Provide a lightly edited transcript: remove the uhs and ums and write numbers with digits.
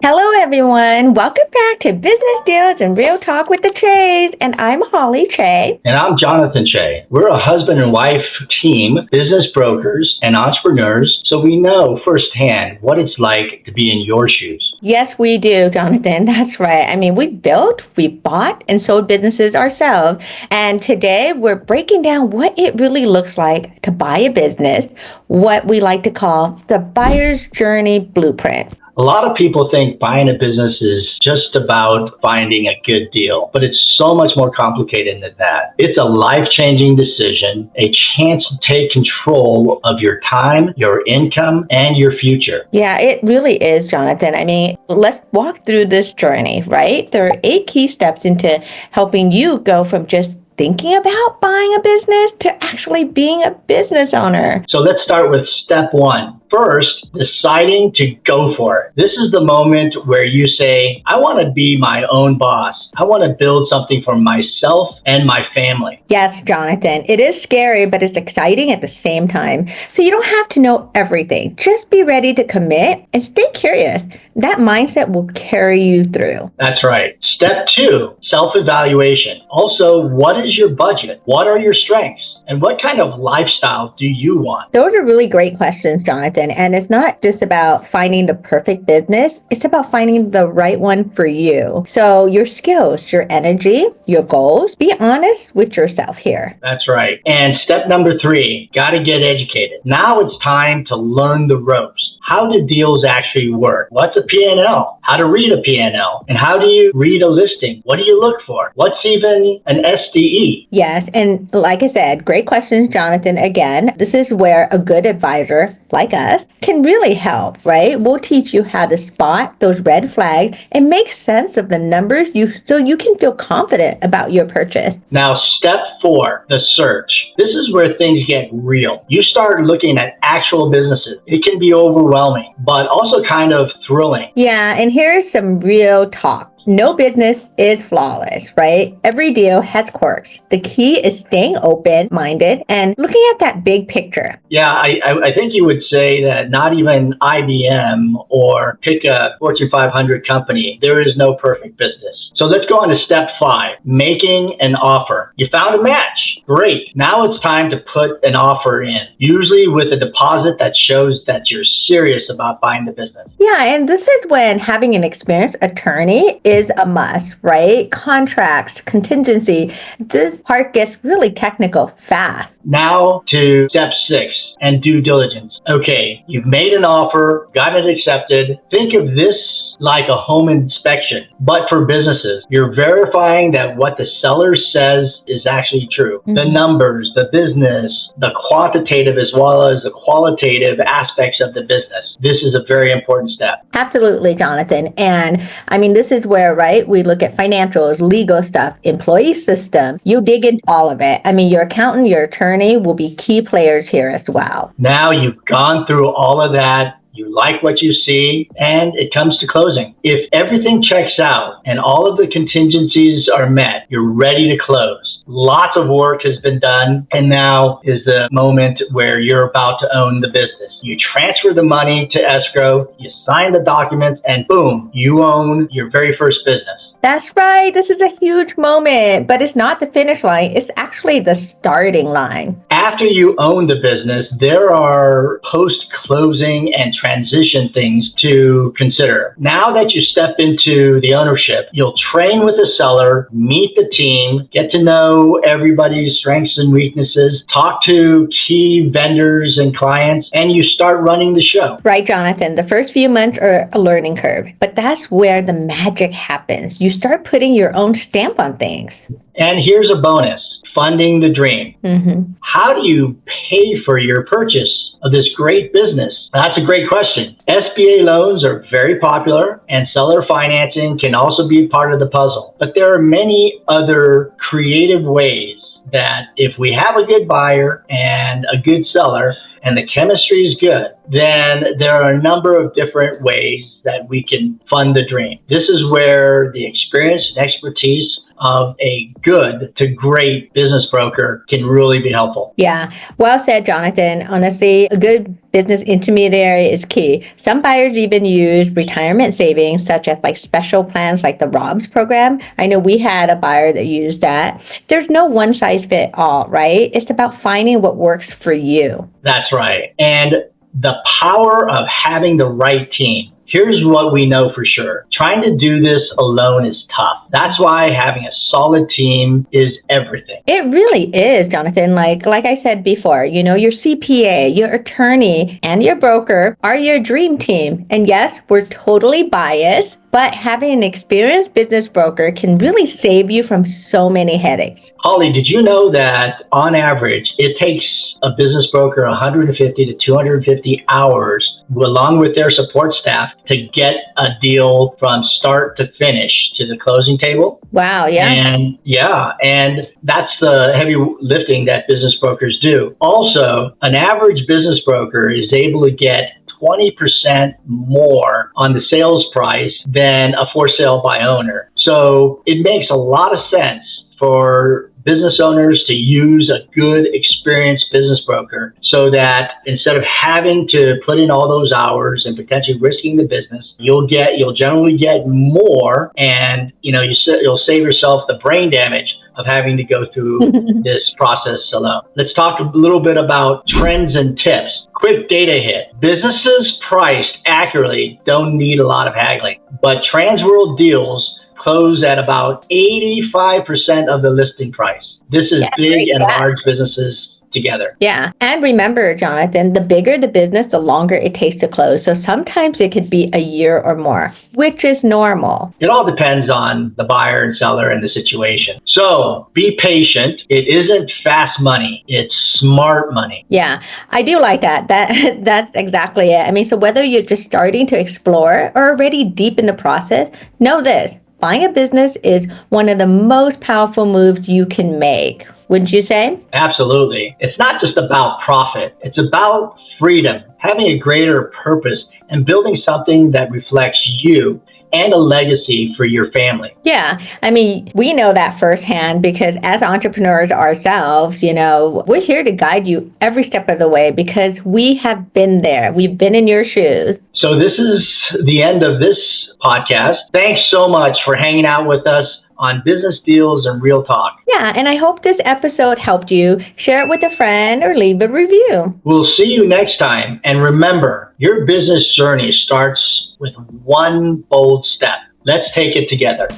Hello, everyone. Welcome back to Business Deals and Real Talk with the Chays. And I'm Holly Chay. And I'm Jonathan Chay. We're a husband and wife team, business brokers and entrepreneurs, so we know firsthand what it's like to be in your shoes. Yes, we do, Jonathan. That's right. I mean, we've built, we bought, and sold businesses ourselves. And today we're breaking down what it really looks like to buy a business, what we like to call the buyer's journey blueprint. A lot of people think buying a business is just about finding a good deal, but it's so much more complicated than that. It's a life-changing decision, a chance to take control of your time, your income, and your future. Yeah, it really is, Jonathan. I mean, let's walk through this journey, right? There are 8 key steps into helping you go from just thinking about buying a business to actually being a business owner. So let's start with step 1. First, deciding to go for it. This is the moment where you say, I want to be my own boss. I want to build something for myself and my family. Yes, Jonathan, it is scary, but it's exciting at the same time. So you don't have to know everything. Just be ready to commit and stay curious. That mindset will carry you through. That's right. Step 2, self-evaluation. Also, what is your budget? What are your strengths? And what kind of lifestyle do you want? Those are really great questions, Jonathan. And it's not just about finding the perfect business. It's about finding the right one for you. So your skills, your energy, your goals, be honest with yourself here. That's right. And step number 3, got to get educated. Now it's time to learn the ropes. How do deals actually work? What's a P&L? How to read a P&L? And how do you read a listing? What do you look for? What's even an SDE? Yes, and like I said, great questions, Jonathan. Again, this is where a good advisor like us can really help, right? We'll teach you how to spot those red flags and make sense of the numbers so you can feel confident about your purchase. Now, step 4, the search. This is where things get real. You start looking at actual businesses. It can be overwhelming, but also kind of thrilling. Yeah, and here's some real talk. No business is flawless, right? Every deal has quirks. The key is staying open-minded and looking at that big picture. Yeah, I think you would say that not even IBM or pick a Fortune 500 company, there is no perfect business. So let's go on to step 5, making an offer. You found a match. Great. Now it's time to put an offer in, usually with a deposit that shows that you're serious about buying the business. Yeah, and this is when having an experienced attorney is a must, right? Contracts, contingency, this part gets really technical fast. Now to step 6 and due diligence. Okay, you've made an offer, got it accepted. Think of this like a home inspection, but for businesses. You're verifying that what the seller says is actually true. Mm-hmm. The numbers, the business, the quantitative as well as the qualitative aspects of the business. This is a very important step. Absolutely, Jonathan. And I mean, this is where, right, we look at financials, legal stuff, employee system. You dig into all of it. I mean, your accountant, your attorney will be key players here as well. Now you've gone through all of that. You like what you see, and it comes to closing. If everything checks out and all of the contingencies are met, you're ready to close. Lots of work has been done, and now is the moment where you're about to own the business. You transfer the money to escrow, you sign the documents, and boom, you own your very first business. That's right. This is a huge moment, but it's not the finish line. It's actually the starting line. After you own the business, there are post-closing and transition things to consider. Now that you step into the ownership, you'll train with the seller, meet the team, get to know everybody's strengths and weaknesses, talk to key vendors and clients, and you start running the show. Right, Jonathan. The first few months are a learning curve, but that's where the magic happens. You start putting your own stamp on things. And here's a bonus, funding the dream. Mm-hmm. How do you pay for your purchase of this great business? That's a great question. SBA loans are very popular, and seller financing can also be part of the puzzle. But there are many other creative ways that if we have a good buyer and a good seller, and the chemistry is good, then there are a number of different ways that we can fund the dream. This is where the experience and expertise of a good to great business broker can really be helpful. Yeah, well said, Jonathan. Honestly, a good business intermediary is key. Some buyers even use retirement savings, such as like special plans like the Robs program. I know we had a buyer that used that. There's no one size fit all, right? It's about finding what works for you. That's right. And the power of having the right team. Here's what we know for sure. Trying to do this alone is tough. That's why having a solid team is everything. It really is, Jonathan. Like I said before, your CPA, your attorney, and your broker are your dream team. And yes, we're totally biased, but having an experienced business broker can really save you from so many headaches. Holly, did you know that on average, it takes a business broker 150 to 250 hours along with their support staff to get a deal from start to finish to the closing table? Wow, yeah. And that's the heavy lifting that business brokers do. Also, an average business broker is able to get 20% more on the sales price than a for sale by owner. So it makes a lot of sense for business owners to use a good, experienced business broker so that instead of having to put in all those hours and potentially risking the business, you'll generally get more, and you'll save yourself the brain damage of having to go through this process alone. Let's talk a little bit about trends and tips. Quick data hit. Businesses priced accurately don't need a lot of haggling, but Transworld deals close at about 85% of the listing price. This is big and large businesses together. Yeah. And remember, Jonathan, the bigger the business, the longer it takes to close. So sometimes it could be a year or more, which is normal. It all depends on the buyer and seller and the situation. So be patient. It isn't fast money. It's smart money. Yeah, I do like that. That's exactly it. I mean, so whether you're just starting to explore or already deep in the process, know this. Buying a business is one of the most powerful moves you can make. Wouldn't you say? Absolutely. It's not just about profit. It's about freedom, having a greater purpose, and building something that reflects you and a legacy for your family. Yeah. I mean, we know that firsthand because as entrepreneurs ourselves, we're here to guide you every step of the way because we have been there. We've been in your shoes. So this is the end of this podcast. Thanks so much for hanging out with us on Business Deals and Real Talk. Yeah, and I hope this episode helped you. Share it with a friend or leave a review. We'll see you next time. And remember, your business journey starts with one bold step. Let's take it together.